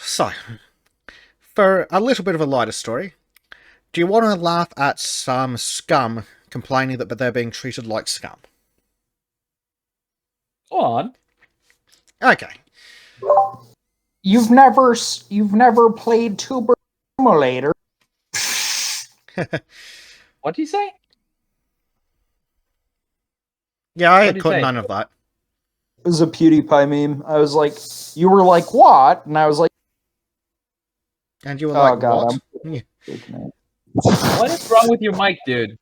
So, for a little bit of a lighter story, do you want to laugh at some scum complaining that they're being treated like scum? Go on. Okay. You've never played Tuber Simulator. What'd you say? Yeah, I What'd you caught say? none of that. It was a PewDiePie meme. I was like, you were like, what? And I was like, And you were oh like, god, what? What is wrong with your mic, dude?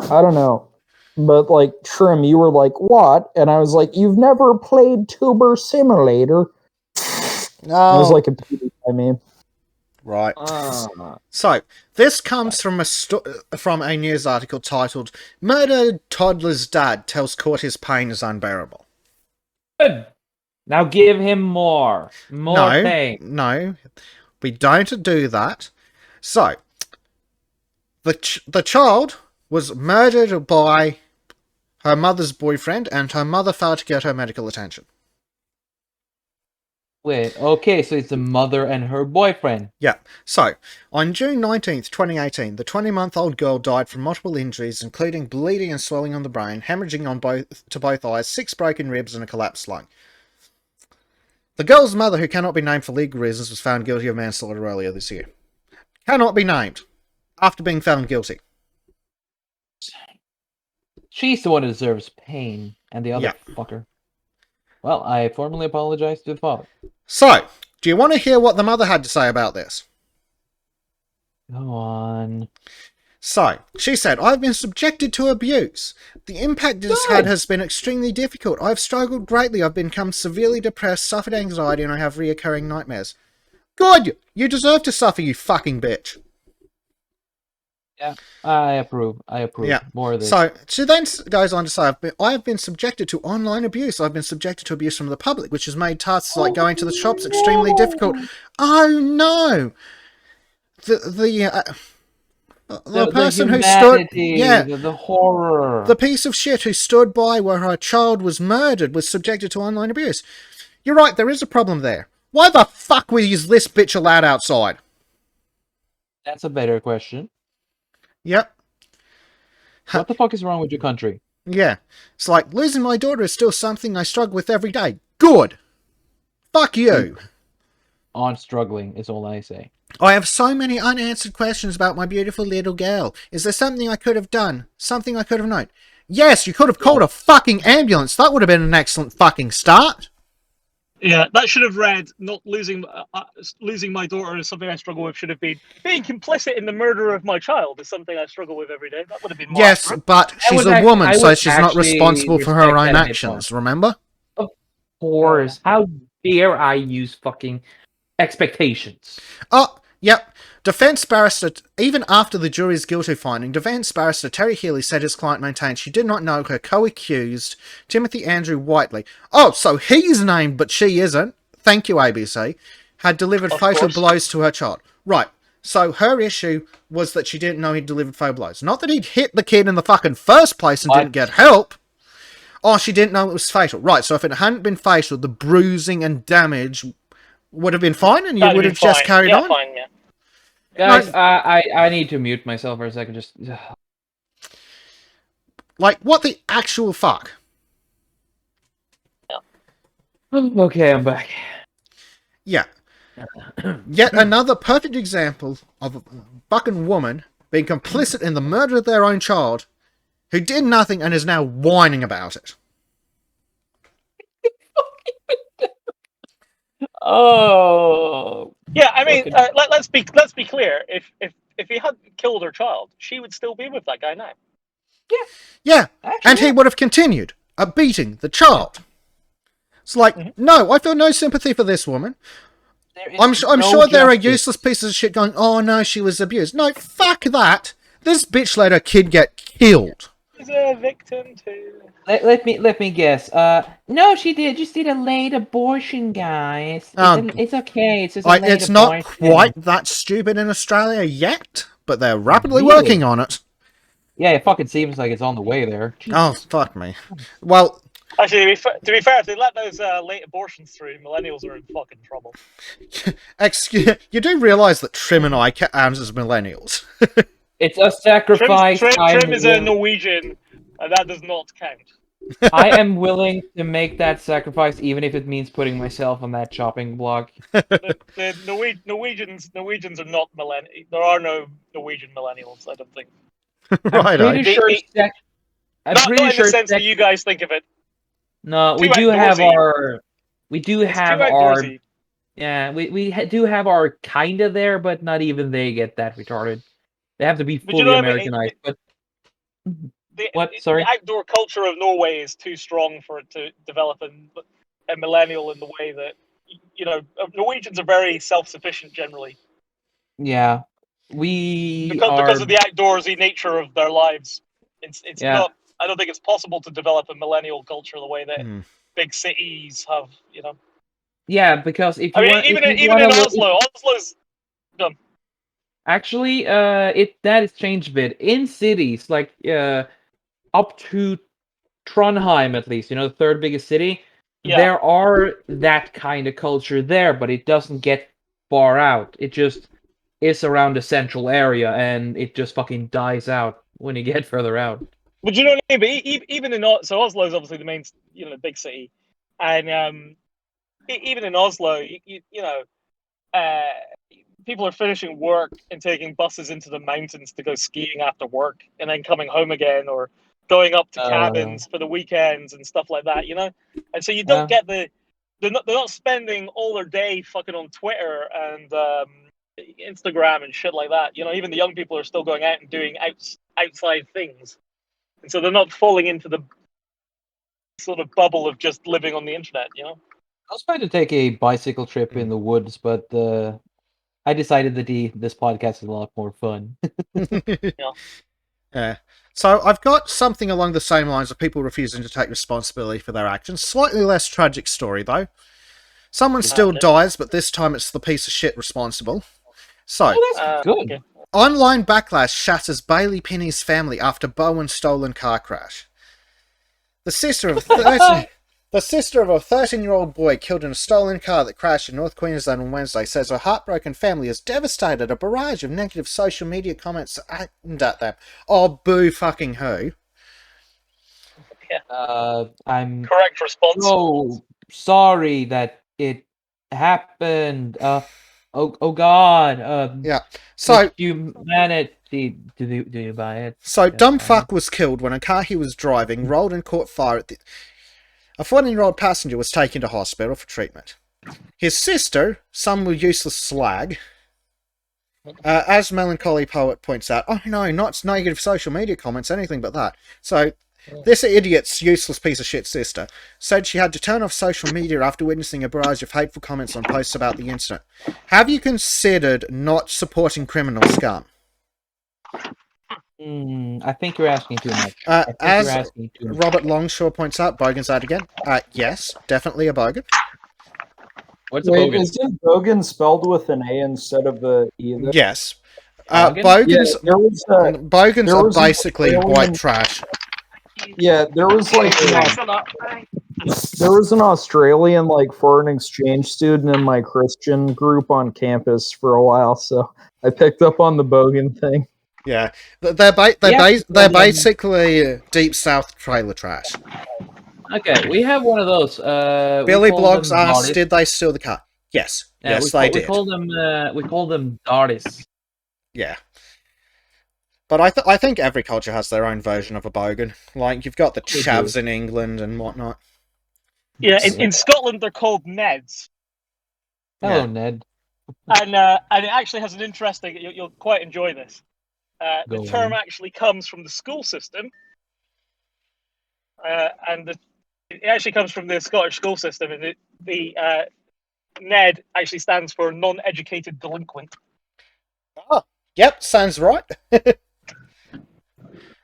I don't know. But like, Trim, you were like, what? And I was like, you've never played Tuber Simulator. No. It was like a PewDiePie meme. Right. Uh, So, this comes from a news article titled, Murdered Toddler's Dad Tells Court His Pain is Unbearable. Good. Now give him more. More No, pain. no, we don't do that. So, the child was murdered by her mother's boyfriend, and her mother failed to get her medical attention. Wait, okay, so it's the mother and her boyfriend. Yeah. So, on June 19th, 2018, the 20-month-old girl died from multiple injuries, including bleeding and swelling on the brain, hemorrhaging on both eyes, 6 broken ribs, and a collapsed lung. The girl's mother, who cannot be named for legal reasons, was found guilty of manslaughter earlier this year. Cannot be named after being found guilty. She's the one who deserves pain, and the other fucker. Well, I formally apologize to the father. So, do you want to hear what the mother had to say about this? Go on. So, she said, I've been subjected to abuse. The impact it has had has been extremely difficult. I've struggled greatly. I've become severely depressed, suffered anxiety, and I have reoccurring nightmares. Good! You deserve to suffer, you fucking bitch. Yeah, I approve. Yeah. More of this. So, she then goes on to say, I have been subjected to online abuse. I've been subjected to abuse from the public, which has made tasks like going to the shops extremely difficult. Oh, no! The person who stood... Yeah. The horror. The piece of shit who stood by where her child was murdered was subjected to online abuse. You're right, there is a problem there. Why the fuck was this bitch allowed outside? That's a better question. Yep. What the fuck is wrong with your country? Yeah. It's like, losing my daughter is still something I struggle with every day. Good. Fuck you. On struggling is all I say. I have so many unanswered questions about my beautiful little girl. Is there something I could have done? Something I could have known? Yes, you could have called a fucking ambulance. That would have been an excellent fucking start. Yeah, that should have read, not losing my daughter is something I struggle with, should have been being complicit in the murder of my child is something I struggle with every day. That would have been more Yes, accurate. but she's a woman, so she's not responsible for her own respect that actions, remember? Of course. How dare I use fucking expectations? Oh, yep. Defense barrister, even after the jury's guilty finding, defense barrister Terry Healy said his client maintained she did not know her co-accused, Timothy Andrew Whiteley. Oh, so he's named, but she isn't. Thank you, ABC. Had delivered fatal blows to her child. Right. So her issue was that she didn't know he'd delivered fatal blows. Not that he'd hit the kid in the fucking first place and didn't get help. Oh, she didn't know it was fatal. Right, so if it hadn't been fatal, the bruising and damage would have been fine and you would have just carried on? Fine, yeah. Guys, I need to mute myself for a second. Just like, what the actual fuck? okay, I'm back. Yeah. Yet another perfect example of a fucking woman being complicit in the murder of their own child who did nothing and is now whining about it. Oh. Yeah, I mean, let's be clear. If he hadn't killed her child, she would still be with that guy now. Yeah, and he would have continued beating the child. It's like, no, I feel no sympathy for this woman. I'm sure there are useless pieces of shit going, oh no, she was abused. No, fuck that. This bitch let her kid get killed. She's a victim too. Let me guess. No, she just did a late abortion, guys. It's okay. It's just a late it's not quite that stupid in Australia yet, but they're rapidly working on it. Yeah, it fucking seems like it's on the way there. Oh, fuck me. Well, Actually, to be fair, if they let those late abortions through, millennials are in fucking trouble. Excuse, you do realise that Trim and I count as millennials. It's a sacrifice. Trim is a Norwegian, and that does not count. I am willing to make that sacrifice, even if it means putting myself on that chopping block. The Norwegians are not millennials. There are no Norwegian millennials, I don't think. Right, I'm pretty sure. Not in the sense that you guys think of it. No, we Too do have outdoorsy. our. We do It's have too our. outdoorsy. Yeah, do have our kinda there, but not even they get that retarded. They have to be But you fully know what I mean? Americanized. But what? The Sorry. outdoor culture of Norway is too strong for it to develop a millennial in the way that Norwegians are very self-sufficient generally. Yeah, we because are. of the outdoorsy nature of their lives. It's Yeah. not. I don't think it's possible to develop a millennial culture the way that Hmm. big cities have. Yeah, because if I you mean, want, even if you even want in to, Oslo's done. actually, that has changed a bit in cities like up to Trondheim, at least, the third biggest city. Yeah. There are that kind of culture there, but it doesn't get far out. It just is around the central area, and it just fucking dies out when you get further out. But you know what I mean? But even in Oslo is obviously the main, big city, and even in Oslo, people are finishing work and taking buses into the mountains to go skiing after work, and then coming home again, or going up to cabins for the weekends and stuff like that. And so you don't get they're not spending all their day fucking on Twitter and Instagram and shit like that. Even the young people are still going out and doing outside things, and so they're not falling into the sort of bubble of just living on the internet. I was trying to take a bicycle trip in the woods, but I decided that this podcast is a lot more fun. Yeah. So I've got something along the same lines of people refusing to take responsibility for their actions. Slightly less tragic story, though. Someone still dies, but this time it's the piece of shit responsible. So, that's good. Okay. Online backlash shatters Bailey Penny's family after Bowen's stolen car crash. The sister of a 13-year-old boy killed in a stolen car that crashed in North Queensland on Wednesday says her heartbroken family is devastated. A barrage of negative social media comments aimed at them. Oh, boo fucking who? I'm Correct response. so sorry that it happened. Oh God. Yeah. So humanity. Do you buy it? So dumb fuck was killed when a car he was driving rolled and caught fire. A 14-year-old passenger was taken to hospital for treatment. His sister, some were useless slag. As Melancholy Poet points out, oh no, not negative social media comments, anything but that. So this idiot's useless piece of shit sister said she had to turn off social media after witnessing a barrage of hateful comments on posts about the incident. Have you considered not supporting criminal scum? I think you're asking too much. As Robert Longshaw points out, Bogan's out again. Yes, definitely a bogan. What's a bogan? Isn't bogan spelled with an A instead of a E? Yes. Bogan? Bogans are basically white trash. Yeah, there was an Australian foreign exchange student in my Christian group on campus for a while, so I picked up on the bogan thing. Yeah, they're basically deep south trailer trash. Okay, we have one of those. Billy Blogs asked, "Did they steal the car?" Yes, yes, they did. We call them darties. Yeah, but I think every culture has their own version of a bogan. Like you've got the chavs in England and whatnot. Yeah, in Scotland they're called Neds. Hello, Ned. And it actually has an interesting. You'll quite enjoy this. The term actually comes from the school system, and it actually comes from the Scottish school system. And the NED actually stands for non-educated delinquent. Oh, yep, sounds right.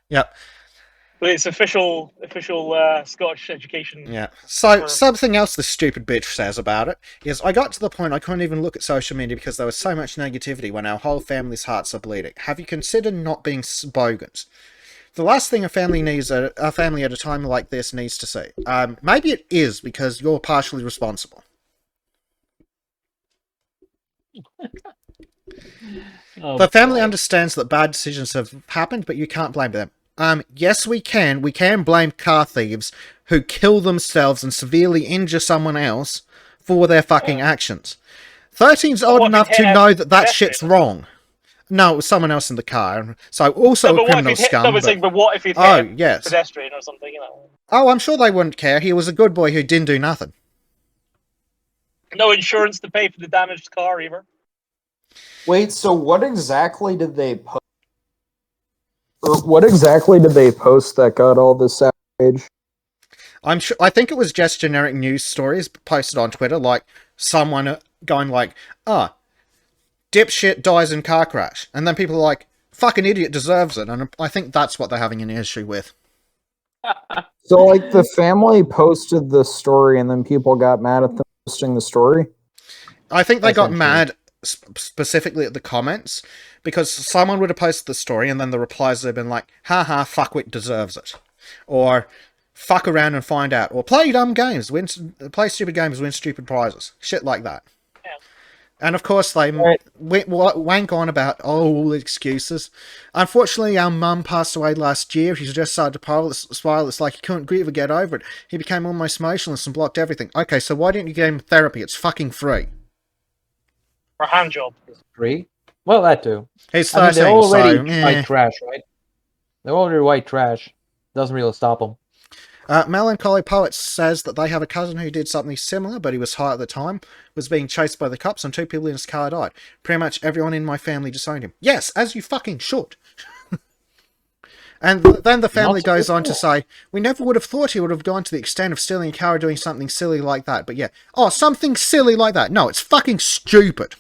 Yep. But it's official Scottish education. Yeah. So something else the stupid bitch says about it is, I got to the point I couldn't even look at social media because there was so much negativity when our whole family's hearts are bleeding. Have you considered not being bogans? The last thing a family at a time like this needs to see. Maybe it is because you're partially responsible. Oh, The family boy. understands that bad decisions have happened, but you can't blame them. Yes, we can. We can blame car thieves who kill themselves and severely injure someone else for their fucking actions. 13's old what if enough he to hit a know that pedestrian shit's or wrong. No, it was someone else in the car. So also No, a but what if criminal he'd hit? scum. No, but what if he'd Oh, hit a yes. pedestrian or something? You know, Oh, I'm sure they wouldn't care. He was a good boy who didn't do nothing. no insurance to pay for the damaged car either. Wait, so what exactly did they post? Or what exactly did they post that got all this outrage? I'm sure. I think it was just generic news stories posted on Twitter, like someone going like, "Ah, dipshit dies in car crash," and then people are like, "Fucking idiot deserves it," and I think that's what they're having an issue with. So, like, the family posted the story, and then people got mad at them posting the story. I think they got Essentially. mad specifically at the comments because someone would have posted the story and then the replies would have been like, "Haha, fuckwit deserves it," or "Fuck around and find out," or "Play dumb games, play stupid games, win stupid prizes," shit like that. Yeah. And of course, they wank on about all excuses. Unfortunately, our mum passed away last year. He's just started to spiral. It's like he couldn't ever get over it. He became almost motionless and blocked everything. Okay, so why didn't you give him therapy? It's fucking free. Or hand job. Free? Well, that too. He's 13, I mean, they're already so, white trash, right? They're already white trash. Doesn't really stop them. Melancholy Poet says that they have a cousin who did something similar, but he was high at the time, was being chased by the cops, and 2 people in his car died. Pretty much everyone in my family disowned him. Yes, as you fucking should. And then the family goes on to say, "We never would have thought he would have gone to the extent of stealing a car or doing something silly like that." But yeah, something silly like that. No, it's fucking stupid.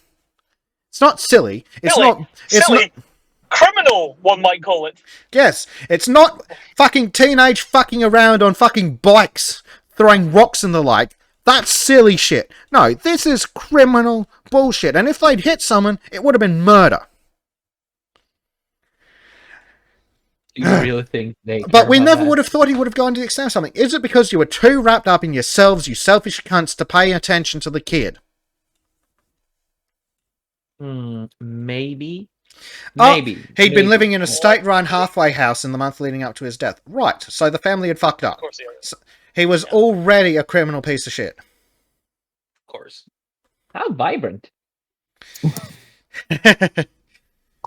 It's not silly. It's Silly. not. It's Silly. not. Criminal, one might call it. Yes, it's not fucking teenage fucking around on fucking bikes, throwing rocks and the like. That's silly shit. No, this is criminal bullshit. And if they'd hit someone, it would have been murder. Do you really think they? But we never would have thought he would have gone to the extent of something. Is it because you were too wrapped up in yourselves, you selfish cunts, to pay attention to the kid? Maybe. He'd been Maybe. living in a state-run halfway house in the month leading up to his death. Right, so the family had fucked up. Of course he is. He was already a criminal piece of shit. Of course. How vibrant.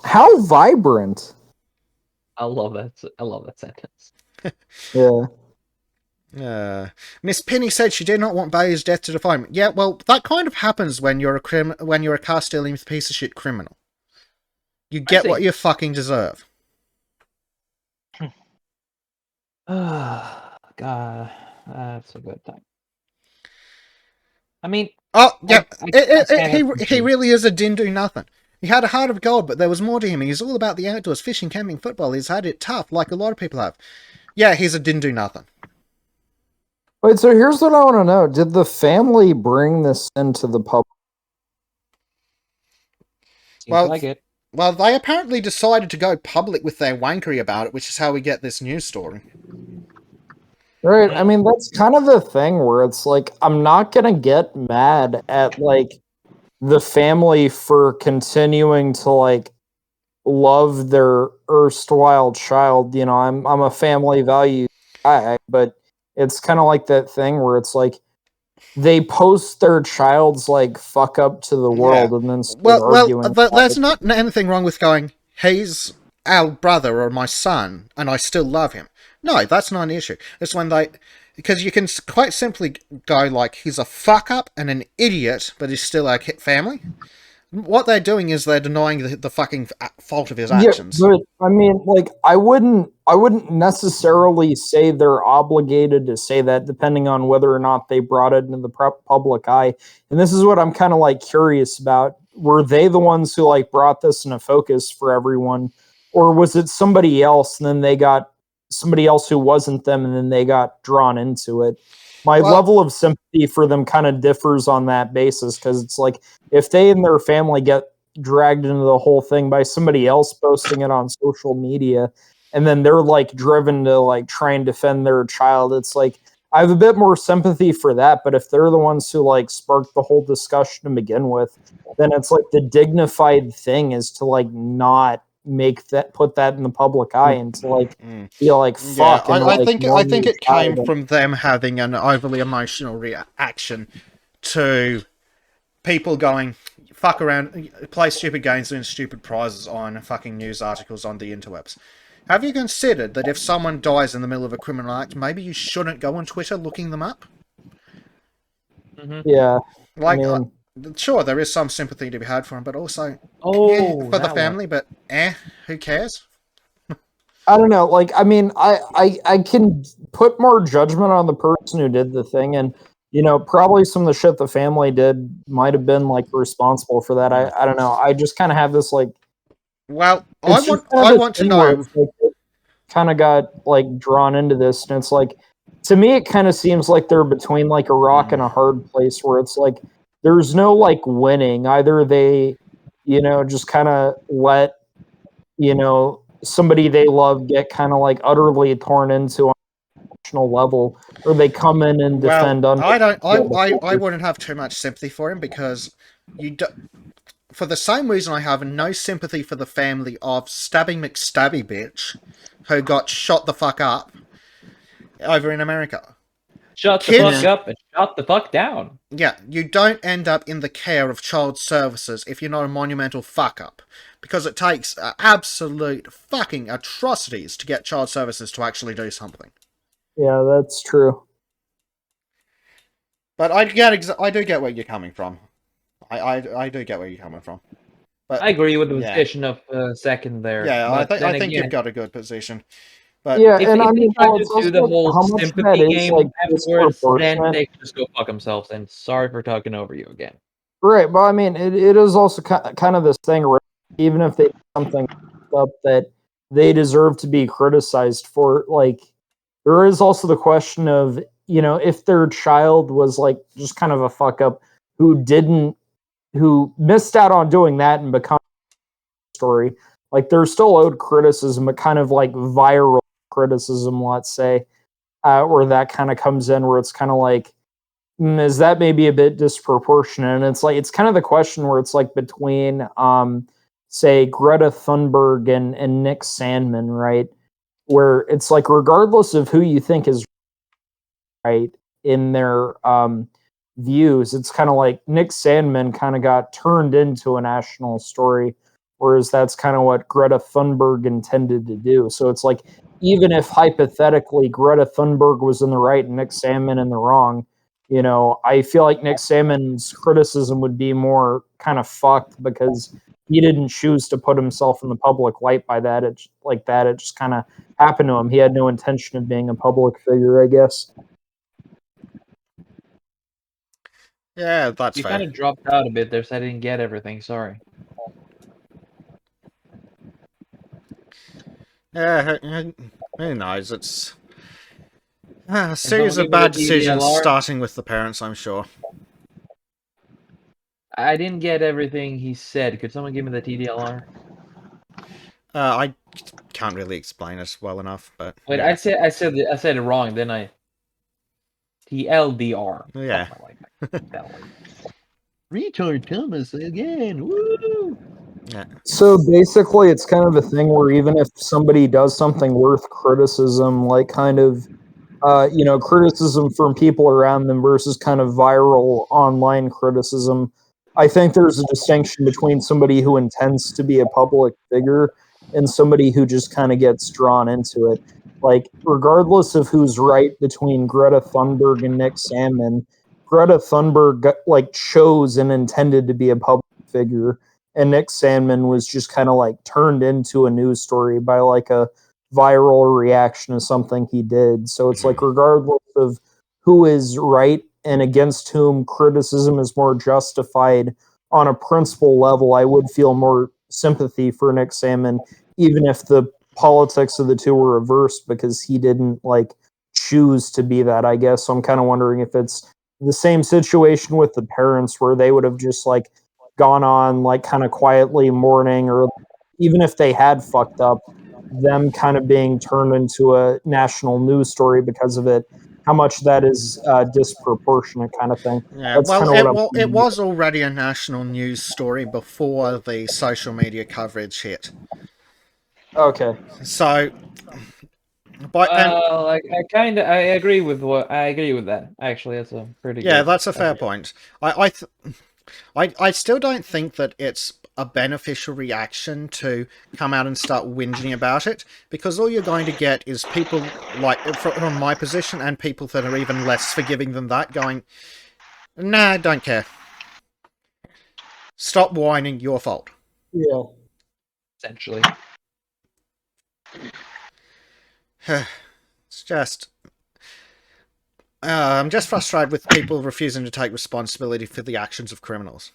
How vibrant. I love that sentence. Yeah. Miss Penny said she did not want Bay's death to define him. Yeah, well, that kind of happens when you're a car-stealing piece of shit criminal. You get what you fucking deserve. God, that's a good time. I mean, Oh, yeah, I he really is a Dindu nothing. He had a heart of gold, but there was more to him. He's all about the outdoors, fishing, camping, football. He's had it tough, like a lot of people have. Yeah, he's a Dindu nothing. Wait, so here's what I want to know. Did the family bring this into the public? seems Well, like it. Well, they apparently decided to go public with their wankery about it, which is how we get this news story. Right. I mean, that's kind of the thing where it's like, I'm not going to get mad at, like, the family for continuing to, like, love their erstwhile child. You know, I'm a family value guy, but it's kind of like that thing where it's like, they post their child's like fuck up to the world and then start arguing. There's not anything wrong with going, he's our brother or my son, and I still love him. No, that's not an issue. It's when because you can quite simply go like, he's a fuck up and an idiot, but he's still our family. What they're doing is they're denying the fucking fault of his actions. Yeah, but I mean, like, I wouldn't necessarily say they're obligated to say that, depending on whether or not they brought it into the public eye. And this is what I'm kind of like curious about. Were they the ones who like brought this into focus for everyone, or was it somebody else and then they got somebody else who wasn't them and then they got drawn into it? My level of sympathy for them kind of differs on that basis, because it's like, if they and their family get dragged into the whole thing by somebody else posting it on social media, and then they're like driven to like try and defend their child. It's like I have a bit more sympathy for that, but if they're the ones who like sparked the whole discussion to begin with, then it's like the dignified thing is to like not put that in the public eye and to like be like fuck. Yeah, and, I like, think mourn your it came child. from them having an overly emotional reaction to people going fuck around, play stupid games, win stupid prizes on fucking news articles on the interwebs. Have you considered that if someone dies in the middle of a criminal act, maybe you shouldn't go on Twitter looking them up? Yeah, Like, I mean, sure, there is some sympathy to be had for him, but also for the family. But who cares? I don't know. Like, I mean, I can put more judgment on the person who did the thing, and you know, probably some of the shit the family did might have been like responsible for that. I don't know. I just kind of have this like. Well, It's I want to know. like, it kind of got like drawn into this, and it's like, to me, it kind of seems like they're between like a rock and a hard place, where it's like there's no like winning. Either they, you know, just kind of let, you know, somebody they love get kind of like utterly torn into on a national level, or they come in and Well, defend. I wouldn't have too much sympathy for him because you do, for the same reason I have no sympathy for the family of Stabby McStabby bitch who got shot the fuck up over in America. Shut the fuck up and shut the fuck down. Yeah, you don't end up in the care of child services if you're not a monumental fuck up. Because it takes absolute fucking atrocities to get child services to actually do something. Yeah, that's true. But I do get where you're coming from. I do get where you're coming from. But I agree with the position of second there. yeah, but I think you've got a good position. But Yeah, if, and if I they mean, try well, to it's do also the like whole how much of that sympathy is game like afterwards, then disproportionate. they can just go fuck themselves. And sorry for talking over you again. Right, but I mean, it is also kind of this thing where even if they do something up that they deserve to be criticized for, like, there is also the question of, you know, if their child was like just kind of a fuck up who missed out on doing that and become a story, like they're still owed criticism, but kind of like viral criticism, let's say, where that kind of comes in, where it's kind of like, is that maybe a bit disproportionate? And it's like it's kind of the question where it's like between say Greta Thunberg and Nick Sandmann, right? Where it's like regardless of who you think is right in their views, it's kind of like Nick Sandmann kind of got turned into a national story, whereas that's kind of what Greta Thunberg intended to do. So it's like even if hypothetically Greta Thunberg was in the right and Nick Sandmann in the wrong, you know, I feel like Nick Salmon's criticism would be more kind of fucked because he didn't choose to put himself in the public light by that. It just kind of happened to him. He had no intention of being a public figure, I guess. yeah, that's You fair. kind of dropped out a bit there, so I didn't get everything. Sorry. Yeah, who knows? It's a someone series give of me the bad decisions, DDLR? starting with the parents, I'm sure. I didn't get everything he said. Could someone give me the TDLR? I can't really explain it well enough, but Wait, yeah. I said it wrong. Then I TLDR. Yeah. Retard Thomas again. Woo! Yeah. So basically, it's kind of a thing where even if somebody does something worth criticism, like kind of, you know, criticism from people around them versus kind of viral online criticism, I think there's a distinction between somebody who intends to be a public figure and somebody who just kind of gets drawn into it. Like, regardless of who's right between Greta Thunberg and Nick Sandmann, Greta Thunberg like chose and intended to be a public figure, and Nick Sandmann was just kind of like turned into a news story by like a viral reaction to something he did. So it's like regardless of who is right and against whom criticism is more justified on a principle level, I would feel more sympathy for Nick Sandmann, even if the politics of the two were reversed because he didn't like choose to be that, I guess. So I'm kind of wondering if it's the same situation with the parents where they would have just like gone on like kind of quietly mourning, or even if they had fucked up, them kind of being turned into a national news story because of it, how much that is disproportionate kind of thing. Yeah, That's kind of what I'm it was already a national news story before the social media coverage hit. Okay. So, but Well, I agree with that. Actually, that's a pretty yeah, good. that's a fair point. I still don't think that it's a beneficial reaction to come out and start whinging about it, because all you're going to get is people like from my position and people that are even less forgiving than that going, nah, don't care. Stop whining, your fault. Yeah. Essentially. It's just... I'm just frustrated with people refusing to take responsibility for the actions of criminals.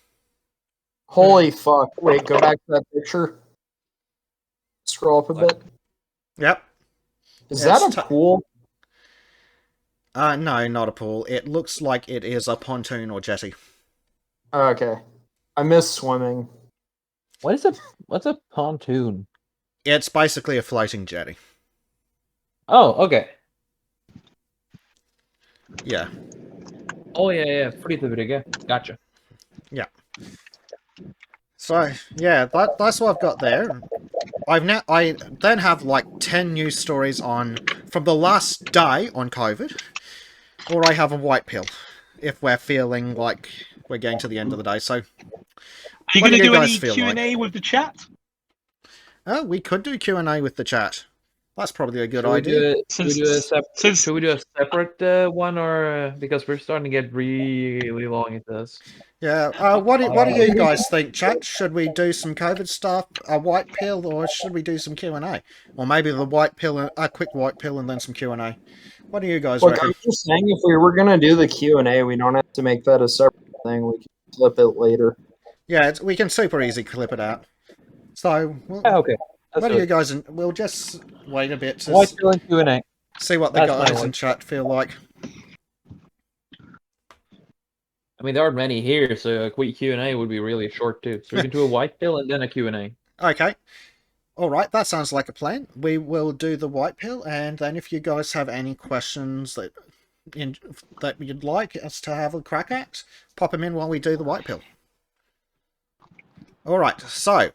Holy fuck. Wait, go back to that picture. Scroll up a bit. Yep. Is It's that a pool? No, not a pool. It looks like it is a pontoon or jetty. Okay. I miss swimming. What's a pontoon? It's basically a floating jetty. Oh, okay. Yeah. Oh yeah. Pretty big, yeah. Gotcha. Yeah. So, yeah, that's what I've got there. I then have like 10 news stories on from the last day on COVID, or I have a white pill if we're feeling like we're getting to the end of the day. So, Are you what going to do guys any feel Q&A with the chat? Oh, we could do Q&A with the chat. That's probably a good Should idea. Should we do a separate one, or because we're starting to get really long into this? Yeah. What do you guys think, chat? Should we do some COVID stuff, a white pill, or should we do some Q&A? Or maybe the white pill, a quick white pill, and then some Q&A. What do you guys Look, reckon? I'm just saying, if we were going to do the Q&A, we don't have to make that a separate thing. We can flip it later. Yeah, we can super easy clip it out. So, Okay. what do you guys? We'll just wait a bit to White pill and Q&A. see what the guys in chat feel like. I mean, there aren't many here, so a quick Q&A would be really short too. So we can do a white pill and then a Q&A. Okay. Alright, that sounds like a plan. We will do the white pill, and then if you guys have any questions that you'd like us to have a crack at, pop them in while we do the white pill. Alright, so,